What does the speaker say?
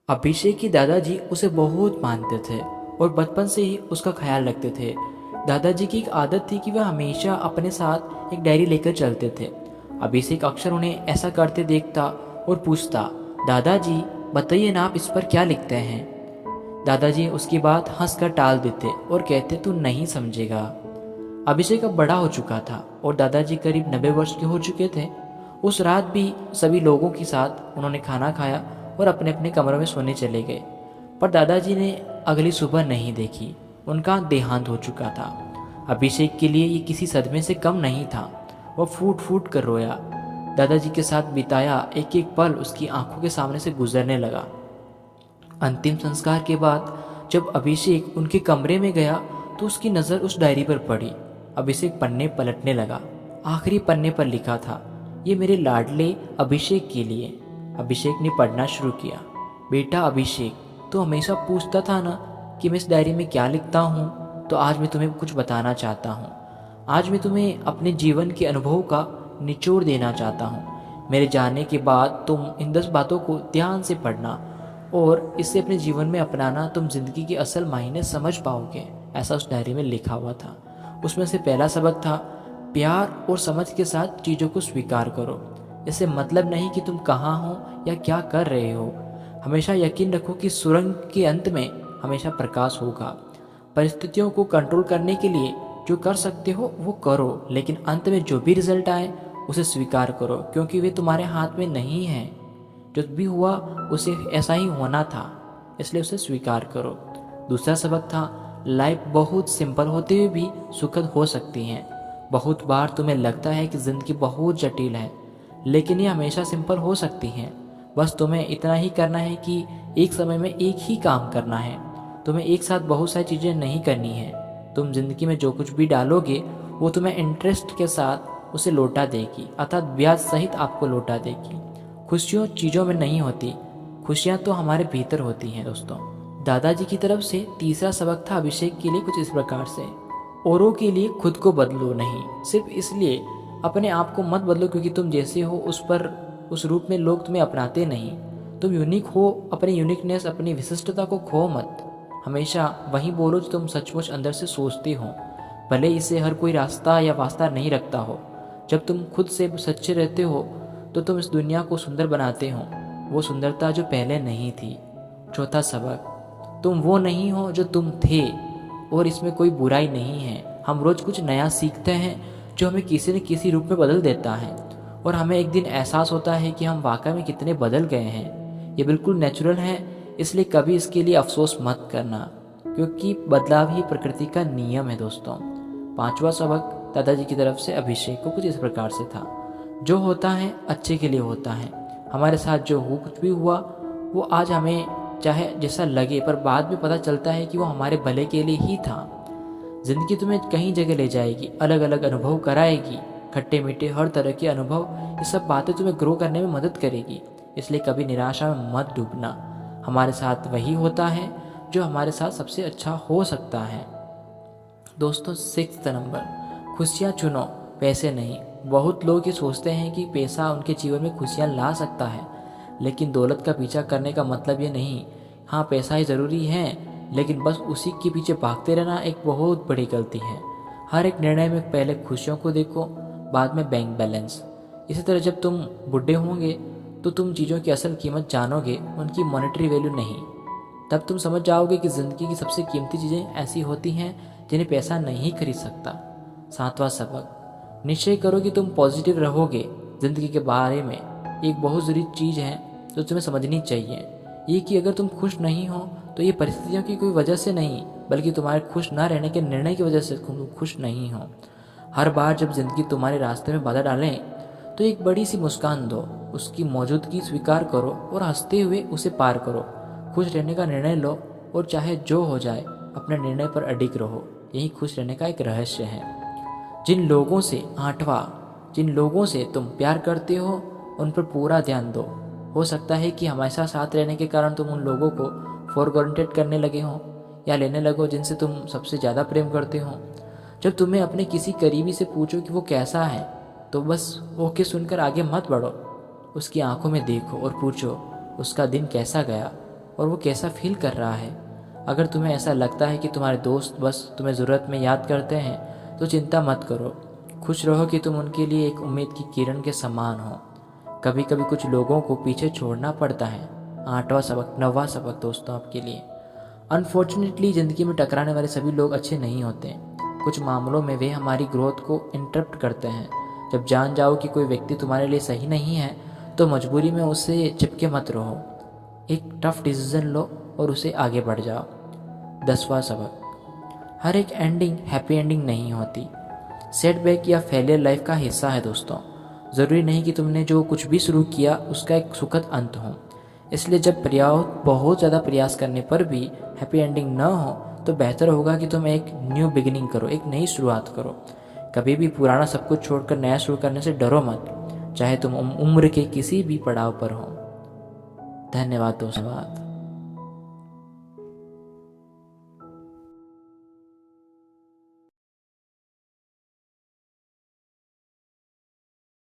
अभिषेक के दादाजी उसे बहुत मानते थे और बचपन से ही उसका ख्याल रखते थे। दादाजी की एक आदत थी कि वह हमेशा अपने साथ एक डायरी लेकर चलते थे। अभिषेक अक्सर उन्हें ऐसा करते देखता और पूछता, दादाजी बताइए ना, आप इस पर क्या लिखते हैं। दादाजी उसकी बात हंसकर टाल देते और कहते, तू नहीं समझेगा। अभिषेक अब बड़ा हो चुका था और दादाजी करीब 90 वर्ष के हो चुके थे। उस रात भी सभी लोगों के साथ उन्होंने खाना खाया और अपने अपने कमरों में सोने चले गए। पर दादाजी ने अगली सुबह नहीं देखी। उनका देहांत हो चुका था। अभिषेक के लिए ये किसी सदमे से कम नहीं था। वो फूट फूट कर रोया। दादाजी के साथ बिताया एक एक पल उसकी आंखों के सामने से गुजरने लगा। अंतिम संस्कार के बाद जब अभिषेक उनके कमरे में गया तो उसकी नज़र उस डायरी पर पड़ी। अभिषेक पन्ने पलटने लगा। आखिरी पन्ने पर लिखा था, ये मेरे लाडले अभिषेक के लिए। अभिषेक ने पढ़ना शुरू किया। बेटा अभिषेक, तो हमेशा पूछता था ना कि मैं इस डायरी में क्या लिखता हूँ, तो आज मैं तुम्हें कुछ बताना चाहता हूँ। आज मैं तुम्हें अपने जीवन के अनुभव का निचोड़ देना चाहता हूँ। मेरे जाने के बाद तुम इन 10 बातों को ध्यान से पढ़ना और इसे अपने जीवन में अपनाना। तुम जिंदगी के असल मायने समझ पाओगे। ऐसा उस डायरी में लिखा हुआ था। उसमें से पहला सबक था, प्यार और समझ के साथ चीज़ों को स्वीकार करो। इससे मतलब नहीं कि तुम कहाँ हो या क्या कर रहे हो। हमेशा यकीन रखो कि सुरंग के अंत में हमेशा प्रकाश होगा। परिस्थितियों को कंट्रोल करने के लिए जो कर सकते हो वो करो, लेकिन अंत में जो भी रिजल्ट आए उसे स्वीकार करो, क्योंकि वे तुम्हारे हाथ में नहीं है। जो भी हुआ उसे ऐसा ही होना था, इसलिए उसे स्वीकार करो। दूसरा सबक था, लाइफ बहुत सिंपल होते हुए भी सुखद हो सकती है। बहुत बार तुम्हें लगता है कि ज़िंदगी बहुत जटिल है, लेकिन ये हमेशा सिंपल हो सकती है। बस तुम्हें इतना ही करना है कि एक समय में एक ही काम करना है। तुम्हें एक साथ बहुत सारी चीज़ें नहीं करनी है। तुम जिंदगी में जो कुछ भी डालोगे वो तुम्हें इंटरेस्ट के साथ उसे लौटा देगी, अर्थात ब्याज सहित आपको लौटा देगी। खुशियों चीज़ों में नहीं होती, खुशियाँ तो हमारे भीतर होती हैं दोस्तों। दादाजी की तरफ से तीसरा सबक था अभिषेक के लिए कुछ इस प्रकार से, औरों के लिए खुद को बदलो नहीं, सिर्फ इसलिए अपने आप को मत बदलो क्योंकि तुम जैसे हो उस रूप में लोग तुम्हें अपनाते नहीं। तुम यूनिक हो, अपनी यूनिकनेस, अपनी विशिष्टता को खो मत। हमेशा वही बोलो जो तुम सचमुच अंदर से सोचते हो, भले इसे हर कोई रास्ता या वास्ता नहीं रखता हो। जब तुम खुद से सच्चे रहते हो तो तुम इस दुनिया को सुंदर बनाते हो, वो सुंदरता जो पहले नहीं थी। चौथा सबक, तुम वो नहीं हो जो तुम थे और इसमें कोई बुराई नहीं है। हम रोज कुछ नया सीखते हैं जो हमें किसी न किसी रूप में बदल देता है और हमें एक दिन एहसास होता है कि हम वाकई में कितने बदल गए हैं। ये बिल्कुल नेचुरल है, इसलिए कभी इसके लिए अफसोस मत करना, क्योंकि बदलाव ही प्रकृति का नियम है दोस्तों। पांचवा सबक दादाजी की तरफ से अभिषेक को कुछ इस प्रकार से था, जो होता है अच्छे के लिए होता है। हमारे साथ जो कुछ भी हुआ वो आज हमें चाहे जैसा लगे, पर बाद में पता चलता है कि वो हमारे भले के लिए ही था। जिंदगी तुम्हें कहीं जगह ले जाएगी, अलग अलग अनुभव कराएगी, खट्टे मीठे हर तरह के अनुभव। ये सब बातें तुम्हें ग्रो करने में मदद करेगी, इसलिए कभी निराशा में मत डूबना। हमारे साथ वही होता है जो हमारे साथ सबसे अच्छा हो सकता है। दोस्तों 6 नंबर, खुशियाँ चुनो, पैसे नहीं। बहुत लोग ये सोचते हैं कि पैसा उनके जीवन में खुशियाँ ला सकता है, लेकिन दौलत का पीछा करने का मतलब ये नहीं। हाँ, पैसा ही ज़रूरी है, लेकिन बस उसी के पीछे भागते रहना एक बहुत बड़ी गलती है। हर एक निर्णय में पहले खुशियों को देखो, बाद में बैंक बैलेंस। इसी तरह जब तुम बूढ़े होंगे तो तुम चीज़ों की असल कीमत जानोगे, उनकी मॉनेटरी वैल्यू नहीं। तब तुम समझ जाओगे कि ज़िंदगी की सबसे कीमती चीज़ें ऐसी होती हैं जिन्हें पैसा नहीं खरीद सकता। 7वां सबक, निश्चय करो कि तुम पॉजिटिव रहोगे। ज़िंदगी के बारे में एक बहुत ज़रूरी चीज़ है जो तुम्हें समझनी चाहिए, ये कि अगर तुम खुश नहीं हो तो ये परिस्थितियों की कोई वजह से नहीं, बल्कि तुम्हारे खुश ना रहने के निर्णय की वजह से तुम खुश नहीं हो। हर बार जब ज़िंदगी तुम्हारे रास्ते में बाधा डालें तो एक बड़ी सी मुस्कान दो, उसकी मौजूदगी स्वीकार करो और हंसते हुए उसे पार करो। खुश रहने का निर्णय लो और चाहे जो हो जाए अपने निर्णय पर अडिग रहो। यही खुश रहने का एक रहस्य है। जिन लोगों से जिन लोगों से तुम प्यार करते हो उन पर पूरा ध्यान दो। हो सकता है कि हमेशा साथ रहने के कारण तुम उन लोगों को फॉर ग्रांटेड करने लगे हो या लेने लगो जिनसे तुम सबसे ज़्यादा प्रेम करते हो। जब तुम्हें अपने किसी करीबी से पूछो कि वो कैसा है तो बस ओके सुनकर आगे मत बढ़ो। उसकी आंखों में देखो और पूछो उसका दिन कैसा गया। और वो कैसा फील कर रहा है। अगर तुम्हें ऐसा लगता है कि तुम्हारे दोस्त बस तुम्हें ज़रूरत में याद करते हैं तो चिंता मत करो। खुश रहो कि तुम उनके लिए एक उम्मीद की किरण के समान हो। कभी कभी कुछ लोगों को पीछे छोड़ना पड़ता है। 9वां सबक दोस्तों आपके लिए। अनफॉर्चुनेटली ज़िंदगी में टकराने वाले सभी लोग अच्छे नहीं होते। कुछ मामलों में वे हमारी ग्रोथ को इंटरप्ट करते हैं। जब जान जाओ कि कोई व्यक्ति तुम्हारे लिए सही नहीं है तो मजबूरी में उससे चिपके मत रहो। एक टफ डिसीजन लो और उसे आगे बढ़ जाओ। 10वां सबक। हर एक एंडिंग हैप्पी एंडिंग नहीं होती। सेटबैक या फेलियर लाइफ का हिस्सा है दोस्तों। ज़रूरी नहीं कि तुमने जो कुछ भी शुरू किया उसका एक सुखद अंत हो। इसलिए जब बहुत ज़्यादा प्रयास करने पर भी हैप्पी एंडिंग न हो तो बेहतर होगा कि तुम एक न्यू बिगिनिंग करो, एक नई शुरुआत करो। कभी भी पुराना सब कुछ छोड़कर नया शुरू करने से डरो मत, चाहे तुम उम्र के किसी भी पड़ाव पर हो। धन्यवाद दोस्तों।